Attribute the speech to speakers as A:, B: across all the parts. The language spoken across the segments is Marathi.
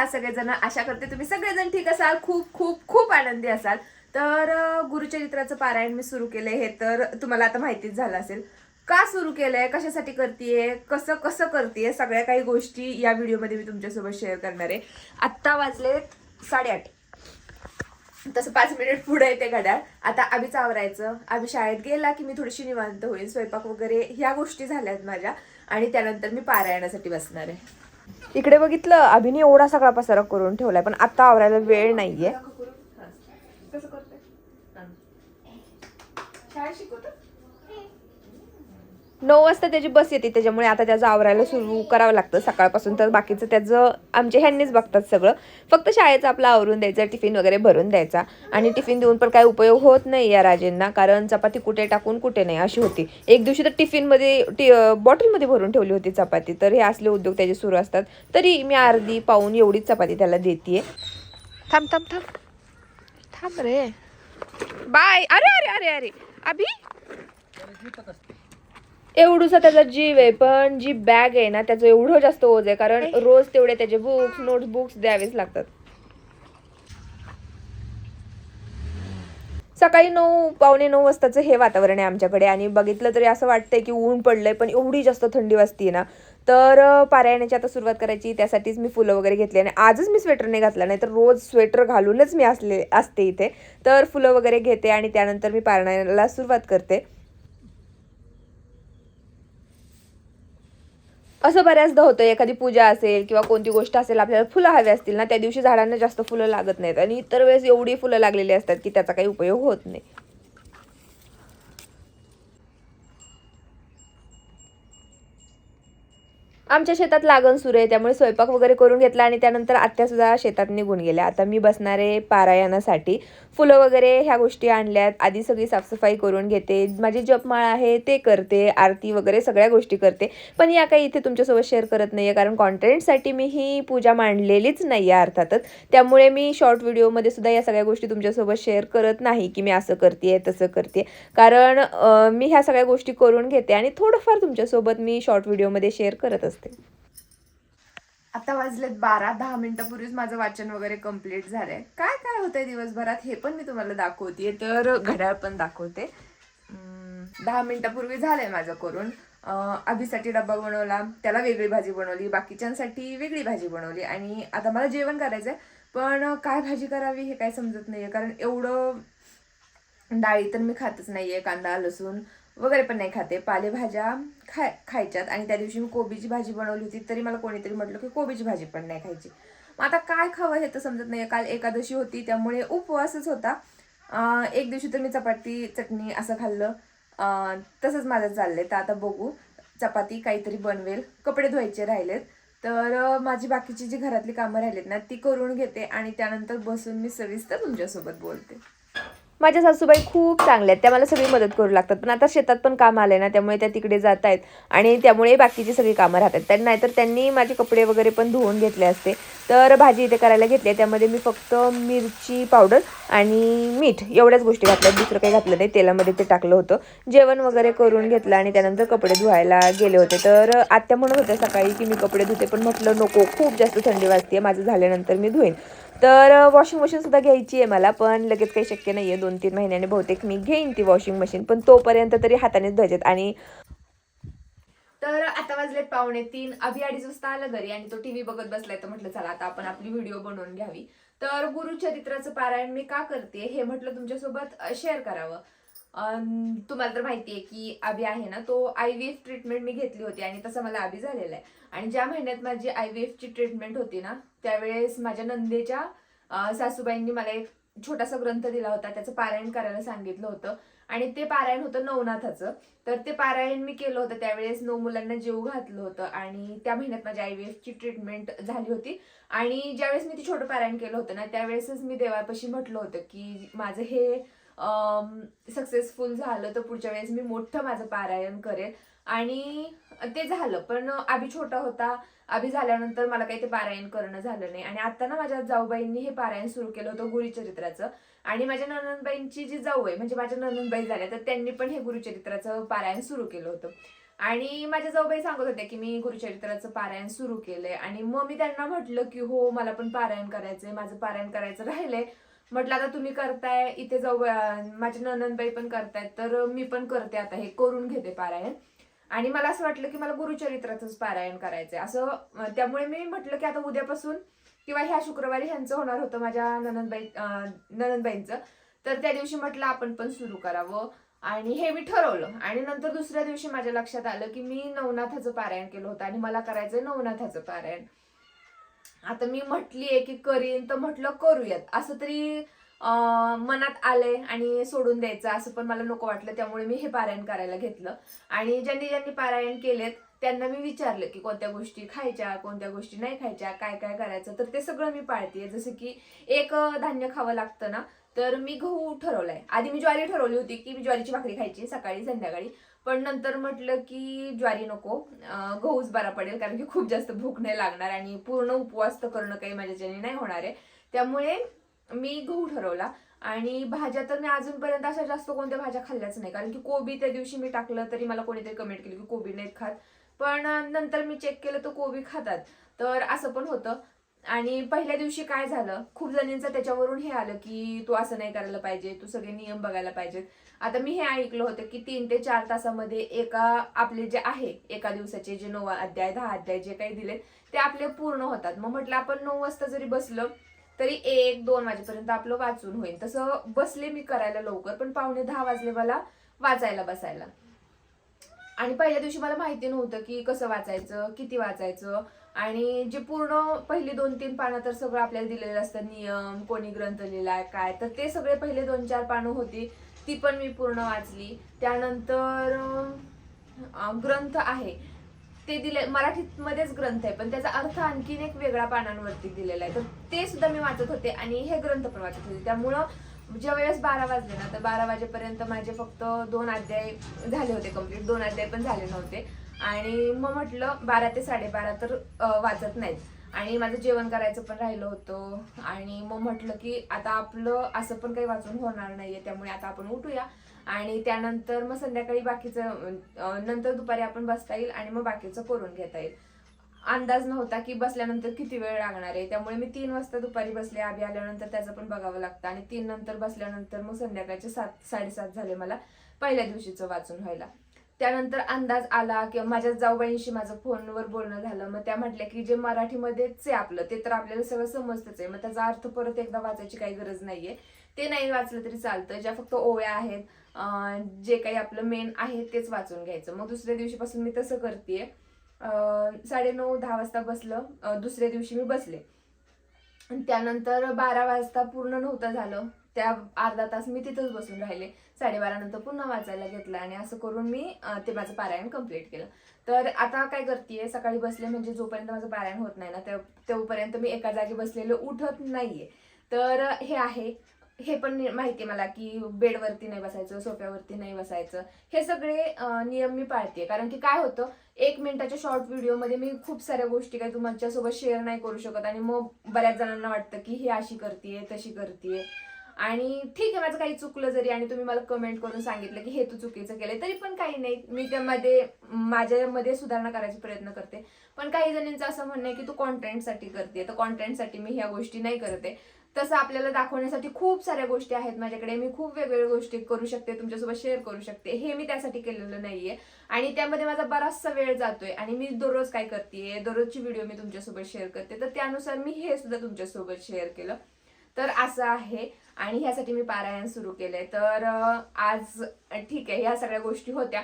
A: सगळेजण? आशा करते तुम्ही सगळेजण ठीक असाल, खूप खूप खूप आनंदी असाल. तर गुरुचरित्राचं पारायण मी सुरू केलंय हे तर तुम्हाला आता माहितीच झालं असेल. का सुरू केलंय, कशासाठी करतेय, कसं कसं करतेय, सगळ्या काही गोष्टी या व्हिडिओमध्ये मी तुमच्यासोबत शेअर करणार आहे. आत्ता वाजलेत 8:30. तसं 5 मिनिट पुढे येते घड्याळ. आता अभिचं आवरायचं. अभि शाळेत गेला की मी थोडीशी निवांत होईल. स्वयंपाक वगैरे ह्या गोष्टी झाल्यात माझ्या आणि त्यानंतर मी पारायणासाठी बसणार आहे. इकडे बघितलं, अभिने एवढा सगळा पसारा करून ठेवलाय पण आता आवरायला वेळ नाहीये. कसं करते शाळेत शिकवतो. 9 वाजता त्याची बस येते, त्याच्यामुळे आता त्याचं आवरायला सुरू करावं लागतं सकाळपासून. तर बाकीचं त्याचं आमच्या ह्यांनीच बघतात सगळं. फक्त शाळेचं आपलं आवरून द्यायचं, टिफिन वगैरे भरून द्यायचा. आणि टिफिन देऊन पण काही उपयोग होत नाही या राजेंना, कारण चपाती कुठे टाकून कुठे नाही अशी होती. एक दिवशी तर टिफिनमध्ये बॉटलमध्ये भरून ठेवली होती चपाती. तर हे असले उद्योग त्याचे सुरू असतात. तरी मी अर्धी पाऊन एवढीच चपाती त्याला देते. थांब थांब थांब थांब रे, बाय. अरे अरे अरे अरे अभि, एवढूसा त्याचा जीव आहे, पण जी बॅग आहे ना त्याचं एवढं जास्त ओझ आहे, कारण रोज तेवढे त्याचे बुक्स नोटबुक्स द्यावेच लागतात. सकाळी 9 पावणे 9 वाजताचं हे वातावरण आहे आमच्याकडे आणि बघितलं तरी असं वाटतंय की ऊन पडलंय, पण एवढी जास्त थंडी वाजतीये ना. तर पारायणाची आता सुरुवात करायची, त्यासाठीच मी फुलं वगैरे घेतली आणि आजच मी स्वेटर नाही घातला, नाही तर रोज स्वेटर घालूनच मी असते इथे. तर फुलं वगैरे घेते आणि त्यानंतर मी पारायणाला सुरुवात करते. असं बऱ्याचदा होतं, एखादी पूजा असेल किंवा कोणती गोष्ट असेल, आपल्याला फुलं हवी असतील ना, त्या दिवशी झाडांना जास्त फुलं लागत नाहीत आणि इतर वेळेस एवढी फुलं लागलेली असतात की त्याचा काही उपयोग होत नाही. आमच्या शेतात लागण सुरू आहे, त्यामुळे स्वयंपाक वगैरे करून घेतला आणि त्यानंतर आत्यासुद्धा शेतात निघून गेल्या. आता मी बसणारे पारायणासाठी. फुलं वगैरे ह्या गोष्टी आणल्यात. आधी सगळी साफसफाई करून घेते, माझी जपमाळ आहे ते करते, आरती वगैरे सगळ्या गोष्टी करते. पण या काही इथे तुमच्यासोबत शेअर करत नाही आहे, कारण कॉन्टेंटसाठी मी ही पूजा मांडलेलीच नाही आहे अर्थातच. त्यामुळे मी शॉर्ट व्हिडिओमध्ये सुद्धा या सगळ्या गोष्टी तुमच्यासोबत शेअर करत नाही की मी असं करते तसं करते, कारण मी ह्या सगळ्या गोष्टी करून घेते आणि थोडंफार तुमच्यासोबत मी शॉर्ट व्हिडिओमध्ये शेअर करत असते. आता वाजलेत 12. 10 मिनिटापूर्वीच माझं वाचन वगैरे कम्प्लीट झालंय. काय काय होतंय दिवसभरात हे पण मी तुम्हाला दाखवते, तर घड्याळ पण दाखवते. 10 मिनिटापूर्वी झालंय माझं करून. अभिसाठी डब्बा बनवला, त्याला वेगळी भाजी बनवली, बाकीच्यांसाठी वेगळी भाजी बनवली आणि आता मला जेवण करायचंय. पण काय भाजी करावी हे काय समजत नाहीये, कारण एवढं डाळी तर मी खातच नाहीये, कांदा लसूण वगैरे पण नाही खाते. पालेभाज्या खायच्यात आणि त्या दिवशी मी कोबीची भाजी बनवली होती, तरी मला कोणीतरी म्हटलं की कोबीची भाजी पण नाही खायची. मग आता काय खावं हे तर समजत नाहीये. काल एकादशी होती त्यामुळे उपवासच होता. एक दिवशी तर मी चपाती चटणी असं खाल्लं. तसंच माझं चाललंय. तर आता बघू, चपाती काहीतरी बनवेल. कपडे धुवायचे राहिलेत, तर माझी बाकीची जी घरातली कामं राहिलेत ना ती करून घेते आणि त्यानंतर बसून मी सविस्तर तुमच्यासोबत बोलते. माझ्या सासूबाई खूप चांगल्या आहेत, त्या मला सगळी मदत करू लागतात. पण आता शेतात पण काम आलंय ना, त्यामुळे त्या तिकडे जात आहेत आणि त्यामुळे बाकीची सगळी कामं राहतात. नाहीतर त्यांनी माझे कपडे वगैरे पण धुवून घेतले असते. तर भाजी इथे करायला घेतली, त्यामध्ये मी फक्त मिरची पावडर आणि मीठ एवढ्याच गोष्टी घातल्या, दुसरं काही घातलं नाही. तेलामध्ये ते टाकलं होतं. जेवण वगैरे करून घेतलं आणि त्यानंतर कपडे धुवायला गेले होते. तर आत्या म्हणत होत्या सकाळी की मी कपडे धुते, पण म्हटलं नको, खूप जास्त थंडी वाजते, माझं झाल्यानंतर मी धुईन. तर वॉशिंग मशीन सुद्धा घ्यायची आहे मला, पण लगेच काही शक्य नाही आहे. 2-3 महिन्याने बहुतेक मी घेईन ती वॉशिंग मशीन, पण तोपर्यंत तरी हातानेच धुवायचेत. आणि तर आता वाजलेत 2:45. अभि 2:30 वाजता आला घरी आणि तो टीव्ही बघत बसलाय, तर म्हटलं चला आता आपण आपली व्हिडिओ बनवून घ्यावी. तर गुरुचरित्राचं पारायण मी का करते हे म्हटलं तुमच्यासोबत शेअर करावं. तुम्हाला तर माहितीये की अभि आहे ना, तो IVF ट्रीटमेंट मी घेतली होती आणि तसं मला अभि झालेला आहे. आणि ज्या महिन्यात माझी IVF ची ट्रीटमेंट होती ना, त्यावेळेस माझ्या नंदेच्या सासूबाईंनी मला एक छोटासा ग्रंथ दिला होता, त्याचं पारायण करायला सांगितलं होतं आणि ते पारायण होतं नवनाथाचं. तर ते पारायण मी केलं होतं. त्यावेळेस 9 मुलांना जेव घातलं होतं आणि त्या महिन्यात माझी IVF ची ट्रीटमेंट झाली होती. आणि ज्यावेळेस मी ती छोटं पारायण केलं होतं ना, त्यावेळेसच मी देवापाशी म्हटलं होतं की माझं हे सक्सेसफुल झालं तर पुढच्या वेळेस मी मोठं माझं पारायण करेल. आणि ते झालं, पण अभि छोटा होता. अभि झाल्यानंतर मला काही ते पारायण करणं झालं नाही. आणि आता ना माझ्या जाऊबाईंनी हे पारायण सुरू केलं होतं गुरुचरित्राचं. आणि माझ्या ननंदबाईंची जी जाऊ आहे, म्हणजे माझ्या ननंदबाई झाल्या, तर त्यांनी पण हे गुरुचरित्राचं पारायण सुरू केलं होतं. आणि माझ्या जाऊबाई सांगत होत्या की मी गुरुचरित्राचं पारायण सुरू केलंय, आणि मग मी त्यांना म्हटलं की हो मला पण पारायण करायचंय, माझं पारायण करायचं राहिलंय. म्हटलं आता तुम्ही करताय, इथे जाऊ माझे ननंदबाई पण करतायत, तर मी पण करते, आता हे करून घेते पारायण. आणि मला असं वाटलं की मला गुरुचरित्राचंच पारायण करायचंय असं. त्यामुळे मी म्हटलं की आता उद्यापासून किंवा ह्या शुक्रवारी ह्यांचं होणार होतं माझ्या ननंदबाईंचं, तर त्या दिवशी म्हटलं आपण पण सुरू करावं. आणि हे मी ठरवलं. आणि नंतर दुसऱ्या दिवशी माझ्या लक्षात आलं की मी नवनाथाचं पारायण केलं होतं आणि मला करायचंय नवनाथाचं पारायण. आता मी म्हटलीये की करीन, तर म्हटलं करूयात. असं तरी मनात आलंय आणि सोडून द्यायचं असं पण मला नको वाटलं, त्यामुळे मी हे पारायण करायला घेतलं. आणि ज्यांनी ज्यांनी पारायण केलेत त्यांना मी विचारलं की कोणत्या गोष्टी खायच्या, कोणत्या गोष्टी नाही खायच्या, काय काय करायचं, तर ते सगळं मी पाळतेय. जसं की एक धान्य खावं लागतं ना, तर मी गहू ठरवलाय. आधी मी ज्वारी ठरवली होती की मी ज्वारीची भाकरी खायची सकाळी संध्याकाळी, पण नंतर म्हटलं की ज्वारी नको, गहूच बरा पडेल, कारण की खूप जास्त भूक नाही लागणार आणि पूर्ण उपवास तर करणं काही माझ्याच्याने नाही होणार आहे. त्यामुळे मी गहू ठरवला. आणि भाज्या तर मी अजूनपर्यंत अशा जास्त कोणत्या भाज्या खाल्ल्याच नाही, कारण की कोबी त्या दिवशी मी टाकलं तरी मला कोणीतरी कमेंट केली की कोबी नाहीत खात, पण नंतर मी चेक केलं तर कोबी खातात, तर असं पण होतं. आणि पहिल्या दिवशी काय झालं, खूप जणींचं त्याच्यावरून हे आलं की तू असं नाही करायला पाहिजे, तू सगळे नियम बघायला पाहिजेत. आता मी हे ऐकलं होतं की 3 ते 4 तासामध्ये आपले जे आहे एका दिवसाचे जे 9 अध्याय 10 अध्याय जे काही दिले ते आपले पूर्ण होतात. मग म्हटलं आपण 9 वाजता जरी बसलं तरी 1-2 वाजेपर्यंत आपलं वाचून होईल. तसं बसले मी करायला लवकर, पण 9:45 वाजले मला वाचायला बसायला. आणि पहिल्या दिवशी मला माहिती नव्हतं की कसं वाचायचं, किती वाचायचं. आणि जे पूर्ण पहिली 2-3 पानं तर सगळं आपल्याला दिलेलं असतं, नियम, कोणी ग्रंथ लिहिलाय काय, तर ते सगळे पहिले 2-4 पानं होती, ती पण मी पूर्ण वाचली. त्यानंतर ग्रंथ आहे ते दिले, मराठीमध्येच ग्रंथ आहे पण त्याचा अर्थ आणखीन एक वेगळा पानांवरती दिलेला आहे, तर ते सुद्धा मी वाचत होते आणि हे ग्रंथ पण वाचत होते. त्यामुळं ज्या वेळेस 12 वाजले ना, तर 12 वाजेपर्यंत माझे फक्त 2 अध्याय झाले होते कंप्लीट, 2 अध्याय पण झाले नव्हते. आणि मग म्हटलं 12 ते 12:30 तर वाचत नाहीत. आणि माझं जेवण करायचं पण राहिलं होतं. आणि मग म्हटलं की आता आपलं असं पण काही वाचून होणार नाहीये, त्यामुळे आता आपण उठूया आणि त्यानंतर मग संध्याकाळी बाकीचं नंतर दुपारी आपण बसता येईल आणि मग बाकीचं करून घेता येईल. अंदाज नव्हता की बसल्यानंतर किती वेळ लागणार आहे, त्यामुळे मी 3 वाजता दुपारी बसले. आधी आल्यानंतर त्याचं पण बघावं लागतं आणि 3 नंतर बसल्यानंतर मग संध्याकाळचे 7-7:30 झाले मला पहिल्या दिवशीचं वाचून व्हायला. त्यानंतर अंदाज आला किंवा माझ्या जाऊबाईंशी माझं फोनवर बोलणं झालं, मग त्या म्हटल्या की जे मराठीमध्येच आहे आपलं ते तर आपल्याला सगळं समजतच आहे, मग त्याचा अर्थ परत एकदा वाचायची काही गरज नाहीये, ते नाही वाचलं तरी चालतं. ज्या फक्त ओव्या आहेत, जे काही आपलं मेन आहे तेच वाचून घ्यायचं. मग दुसऱ्या दिवशीपासून मी तसं करतेय. 9:30-10 वाजता बसलं, दुसऱ्या दिवशी मी बसले. त्यानंतर 12 वाजता पूर्ण नव्हतं झालं, त्या अर्धा तास मी तिथंच बसून राहिले. 12:30 नंतर पुन्हा वाचायला घेतलं आणि असं करून मी ते माझं पारायण कम्प्लीट केलं. तर आता काय करतेय, सकाळी बसले म्हणजे जोपर्यंत माझं पारायण होत नाही ना तेव्हापर्यंत मी एका जागी बसलेलं उठत नाहीये. तर हे आहे, हे पण माहिती आहे मला की बेडवरती नाही बसायचं, सोफ्यावरती नाही बसायचं, हे सगळे नियम मी पाळते. कारण की काय होतं, 1 मिनिटाच्या शॉर्ट व्हिडिओमध्ये मी खूप साऱ्या गोष्टी काही तुमच्यासोबत शेअर नाही करू शकत आणि मग बऱ्याच जणांना वाटतं की हे अशी करतेय तशी करतेय. आणि ठीक आहे, माझं काही चुकलं जरी आणि तुम्ही मला कमेंट करून सांगितलं की हे तू चुकीचं केलंय, तरी पण काही नाही, मी त्यामध्ये माझ्यामध्ये सुधारणा करायचा प्रयत्न करते. पण काही जणांचं असं म्हणणं आहे की तू कॉन्टेंटसाठी करते, तर कॉन्टेंटसाठी मी ह्या गोष्टी नाही करते. तसं आपल्याला दाखवण्यासाठी खूप साऱ्या गोष्टी आहेत माझ्याकडे, मी खूप वेगवेगळ्या गोष्टी करू शकते, तुमच्यासोबत शेअर करू शकते, हे मी त्यासाठी केलेलं नाहीये. आणि त्यामध्ये माझा बराचसा वेळ जातोय आणि मी दररोज काय करते, दररोजची व्हिडिओ मी तुमच्यासोबत शेअर करते, तर त्यानुसार मी हे सुद्धा तुमच्यासोबत शेअर केलं. तर असं आहे आणि ह्यासाठी मी पारायण सुरू केलंय. तर आज ठीक आहे, ह्या सगळ्या गोष्टी होत्या.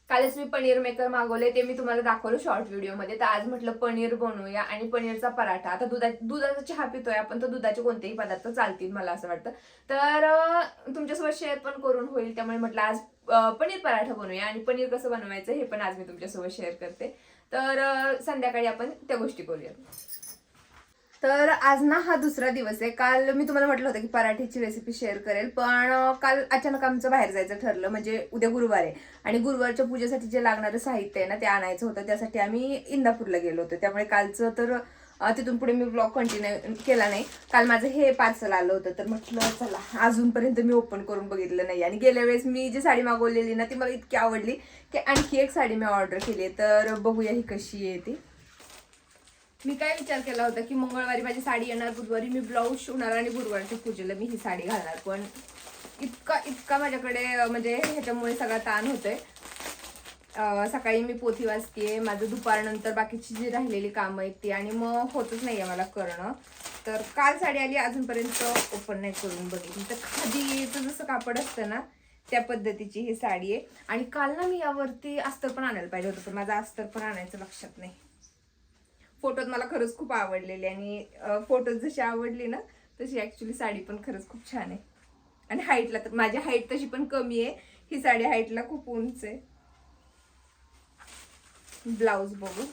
A: कालच मी पनीर मेकर मागवले, ते मी तुम्हाला दाखवलं शॉर्ट व्हिडिओमध्ये. तर आज म्हटलं पनीर बनवूया आणि पनीरचा पराठा. आता दुधाचा चहा पितोय आपण, तर दुधाचे कोणतेही पदार्थ चालतील मला असं वाटतं. तर तुमच्यासोबत शेअर पण करून होईल, त्यामुळे म्हटलं आज पनीर पराठा बनवूया आणि पनीर कसं बनवायचं हे पण आज मी तुमच्यासोबत शेअर करते. तर संध्याकाळी आपण त्या गोष्टी करूया. तर आज ना हा दुसरा दिवस आहे. काल मी तुम्हाला म्हटलं होतं की पराठीची रेसिपी शेअर करेल, पण काल अचानक आमचं बाहेर जायचं ठरलं, म्हणजे उद्या गुरुवार आहे आणि गुरुवारच्या पूजेसाठी जे लागणारं साहित्य आहे ना ते आणायचं होतं, त्यासाठी आम्ही इंदापूरला गेलो होतो. त्यामुळे कालचं तर तिथून पुढे मी ब्लॉग कंटिन्यू केला नाही. काल माझं हे पार्सल आलं होतं, तर म्हटलं चला, अजूनपर्यंत मी ओपन करून बघितलं नाही. आणि गेल्या वेळेस मी जी साडी मागवलेली ना ती मला इतकी आवडली की आणखी एक साडी मी ऑर्डर केली. तर बघूया ही कशी आहे ती. मी काय विचार केला होता की मंगळवारी माझी साडी येणार, बुधवारी मी ब्लाऊज शिवणार आणि गुरुवारच्या पूजेला मी ही साडी घालणार. पण इतका माझ्याकडे म्हणजे ह्याच्यामुळे सगळा ताण होतोय. सकाळी मी पोथी वाचते, माझं दुपारनंतर बाकीची जी राहिलेली कामं आहेत ती, आणि मग होतच नाही आहे मला करणं. तर काल साडी आली, अजूनपर्यंत ओपन नाही करून बघितली. तर खादीचं जसं कापड असतं ना त्या पद्धतीची ही साडी आहे. आणि काल ना मी यावरती अस्तर पण आणायला पाहिजे होतं, पण माझं अस्तर पण आणायचं लक्षात नाही. फोटोत मला खरंच खूप आवडलेली, आणि फोटोत जशी आवडली ना तशी ॲक्च्युली साडी पण खरंच खूप छान आहे. आणि हाईटला तर माझी हाईट तशी पण कमी आहे, ही साडी हाईटला खूप उंच आहे. ब्लाऊज बघू,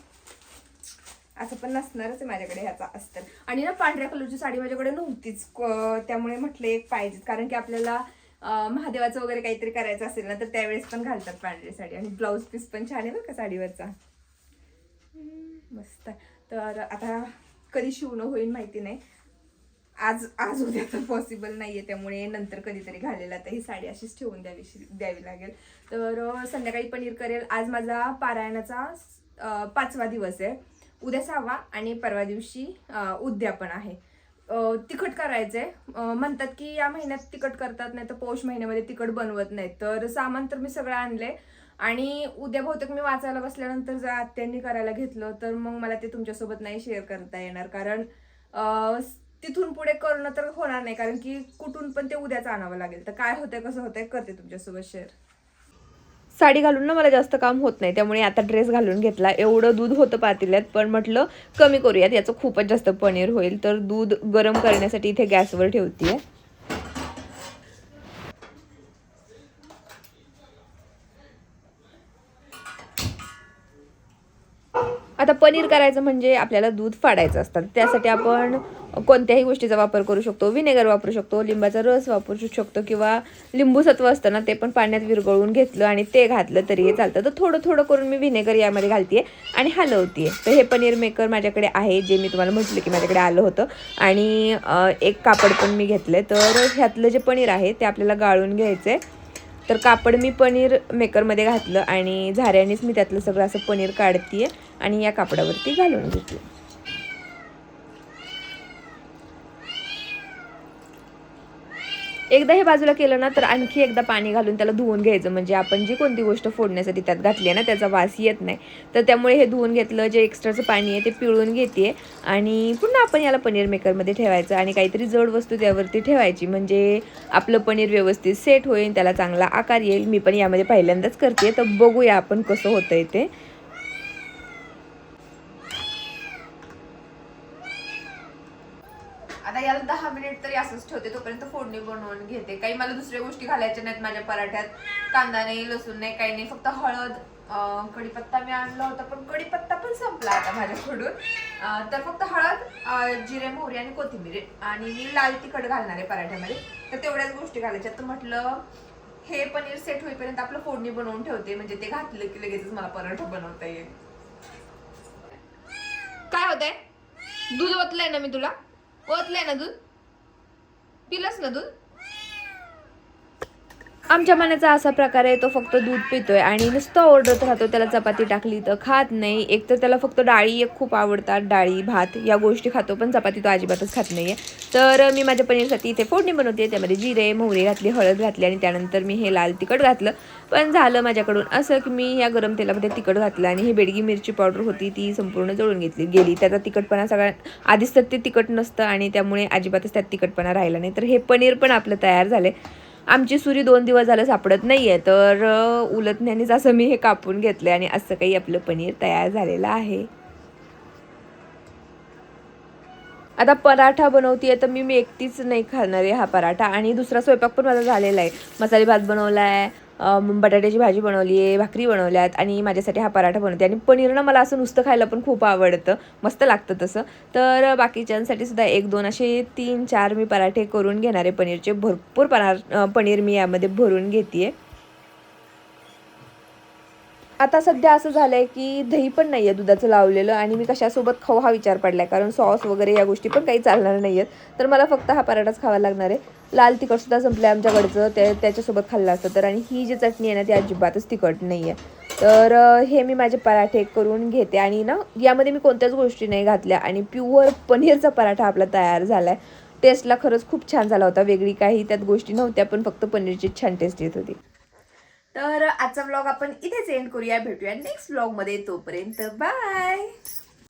A: असं पण नसणारच आहे माझ्याकडे ह्याचा अस्तर. आणि ना पांढऱ्या कलरची साडी माझ्याकडे नव्हतीच, त्यामुळे म्हटलं एक पाहिजे, कारण की आपल्याला महादेवाचं वगैरे काहीतरी करायचं असेल ना तर त्यावेळेस पण घालतात पांढरी साडी. आणि ब्लाऊज पीस पण छान आहे बरं का साडीवरचा, मस्त. तर आता कधी शिवणं होईल माहिती नाही, आज उद्या तर पॉसिबल नाहीये, त्यामुळे नंतर कधीतरी घालेला. तर ही साडी अशीच ठेवून द्यावी लागेल. तर संध्याकाळी पनीर करेल. आज माझा पारायणाचा 5वा दिवस आहे, उद्या 6वा, आणि परवा दिवशी उद्यापन आहे. तिखट करायचंय. म्हणतात की या महिन्यात तिखट करतात, नाही तर पौष महिन्यामध्ये तिखट बनवत नाहीत. तर सामान तर मी सगळं आणलंय, आणि उद्या बहुतेक मी वाचायला बसल्यानंतर जर आत्यांनी करायला घेतलं तर मग मला ते तुमच्यासोबत नाही शेअर करता येणार, कारण तिथून पुढे करणं तर होणार नाही, कारण की कुठून पण ते उद्याच आणावं लागेल. तर काय होतंय कसं होतंय करते तुमच्यासोबत शेअर. साडी घालून ना मला जास्त काम होत नाही, त्यामुळे आता ड्रेस घालून घेतला. एवढं दूध होतं पातेल्यात, पण म्हटलं कमी करूयात, याचं खूपच जास्त पनीर होईल. तर दूध गरम करण्यासाठी इथे गॅसवर ठेवतेय. आता पनीर करायचं म्हणजे आपल्याला दूध फाडायचं असतं. त्यासाठी आपण कोणत्याही गोष्टीचा वापर करू शकतो. व्हिनेगर वापरू शकतो, लिंबाचा रस वापरू शकतो, किंवा लिंबू सत्व असतं ना ते पण पाण्यात विरघळून घेतलं आणि ते घातलं तरी चालतं. तर थोडं थोडं करून मी व्हिनेगर यामध्ये घालते आणि हलवते. तर हे पनीर मेकर माझ्याकडे आहे, जे मी तुम्हाला म्हटलं की माझ्याकडे आलं होतं. आणि एक कापड पण मी घेतलं. तर ह्यातलं जे पनीर आहे ते आपल्याला गाळून घ्यायचं आहे. तर कापड मी पनीर मेकरमध्ये घातलं आणि झाऱ्यानेच मी त्यातलं सगळं असं पनीर काढते आणि या कापडावरती घालून घेतलं. एकदा हे बाजूला केलं ना तर आणखी एकदा पाणी घालून त्याला धुवून घ्यायचं, म्हणजे आपण जी कोणती गोष्ट फोडण्यासाठी त्यात घातली आहे ना त्याचा वास येत नाही. तर त्यामुळे हे धुवून घेतलं, जे एक्स्ट्राचं पाणी आहे ते पिळून घेते आणि पुन्हा आपण याला पनीर मेकरमध्ये ठेवायचं आणि काहीतरी जड वस्तू त्यावरती ठेवायची, म्हणजे आपलं पनीर व्यवस्थित सेट होईल, त्याला चांगला आकार येईल. मी पण यामध्ये पहिल्यांदाच करते, तर बघूया आपण कसं होतंय ते. आता याला 10 मिनिट तरी असंच ठेवते, तोपर्यंत फोडणी बनवून घेते. काही मला दुसऱ्या गोष्टी घालायच्या नाहीत माझ्या पराठ्यात. कांदा नाही, लसूण नाही, काही नाही, फक्त हळद, कढीपत्ता मी आणला होता पण कढीपत्ता पण संपला आता माझ्याकडून. तर फक्त हळद, जिरे, मोहरी आणि कोथिंबीर, आणि मी लाल तिखट घालणार आहे पराठ्यामध्ये. तर तेवढ्याच गोष्टी घालायच्या. तर म्हटलं हे पनीर सेट होईपर्यंत आपलं फोडणी बनवून ठेवते, म्हणजे ते घातलं की लगेचच मला पराठा बनवता येईल. काय होतंय? दूध ओतलंय ना मी तुला? ओतलंय ना दूध? पिलंस ना दूध? आमच्या मनाचा असा प्रकार आहे, तो फक्त दूध पितोय आणि नुसतं ओरडत राहतो. त्याला चपाती टाकली तर खात नाही. एक तर त्याला फक्त डाळी एक खूप आवडतात, डाळी भात या गोष्टी खातो, पण चपाती तो अजिबातच खात नाही आहे. तर मी माझ्या पनीरसाठी इथे फोडणी बनवते. त्यामध्ये जिरे, मोहरी घातली, हळद घातली आणि त्यानंतर मी हे लाल तिखट घातलं. पण झालं माझ्याकडून असं की मी या गरम तेलामध्ये तिखट घातलं आणि ही बेडगी मिरची पावडर होती ती संपूर्ण जळून गेली. त्याचा तिखटपणा सगळा, आधीच तर ते तिखट नसतं आणि त्यामुळे अजिबातच त्यात तिखटपणा राहिला नाही. तर हे पनीर पण आपलं तयार झाले. आमची सुरी 2 दिवस झालं सापडत नाही आहे, तर उलटण्यानेच असं मी हे कापून घेतलं आणि असं काही आपलं पनीर तयार झालेलं आहे. आता पराठा बनवते तर मी एकटीच नाही खाणार आहे हा पराठा, आणि दुसरा स्वयंपाक पण माझा झालेला आहे. मसाले भात बनवला आहे, बटाट्याची भाजी बनवली आहे, भाकरी बनवल्यात आणि माझ्यासाठी हा पराठा बनवते. आणि पनीर ना मला असं नुसतं खायला पण खूप आवडतं, मस्त लागतं तसं. तर बाकीच्यांसाठी सुद्धा 1-2 असे 3-4 मी पराठे करून घेणार आहे पनीरचे. भरपूर पनीर मी यामध्ये भरून घेते. आता सध्या असं झालं आहे की दही पण नाही आहे दुधाचं लावलेलं आणि मी कशासोबत खाऊ हा विचार पडला आहे, कारण सॉस वगैरे या गोष्टी पण काही चालणार नाही आहेत. तर मला फक्त हा पराठाच खावा लागणार आहे. लाल तिखटसुद्धा संपलं आहे आमच्याकडचं, त्याच्यासोबत खाल्लं असतं तर. आणि ही जी चटणी आहे ना ती अजिबातच तिखट नाही आहे. तर हे मी माझे पराठे करून घेते आणि ना यामध्ये मी कोणत्याच गोष्टी नाही घातल्या आणि प्युअर पनीरचा पराठा आपला तयार झाला आहे. टेस्टला खरंच खूप छान झाला होता. वेगळी काही त्यात गोष्टी नव्हत्या, पण फक्त पनीरची छान टेस्ट येत होती. तर आजचा व्लॉग आपण इथेच एंड करूया. भेटूया नेक्स्ट व्लॉगमध्ये. तोपर्यंत बाय.